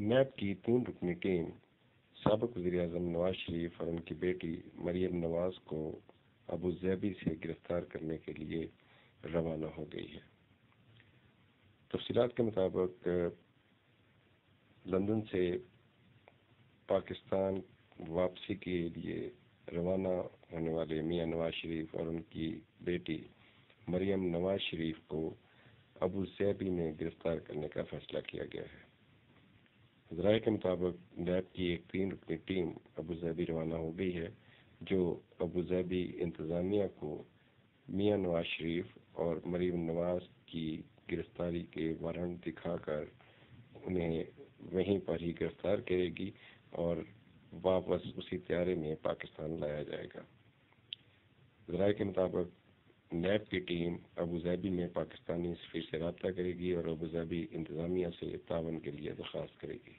NAB کی 3 رکنی team سابق وزیر اعظم نواز شریف اور ان کی بیٹی مریم نواز کو ابوظہبی سے گرفتار کرنے کے لیے روانہ ہو گئی ہے۔ تفصیلات کے مطابق لندن سے پاکستان واپسی کے لیے روانہ ہونے والے میاں نواز شریف اور ان کی بیٹی مریم نواز شریف کو ابوظہبی میں گرفتار کرنے کا فیصلہ کیا گیا ہے۔ ذرائع کے مطابق نیب کی ایک 3 رکنی ٹیم ابوظہبی روانہ ہو گئی ہے، جو ابوظہبی انتظامیہ کو میاں نواز شریف اور مریم نواز کی گرفتاری کے وارنٹ دکھا کر انہیں وہیں پر ہی گرفتار کرے گی اور واپس اسی طیارے میں پاکستان لایا جائے گا۔ ذرائع کے مطابق نیب کی ٹیم ابوظہبی میں پاکستانی سفیر سے رابطہ کرے گی اور ابوظہبی انتظامیہ سے تعاون کے لیے درخواست کرے گی۔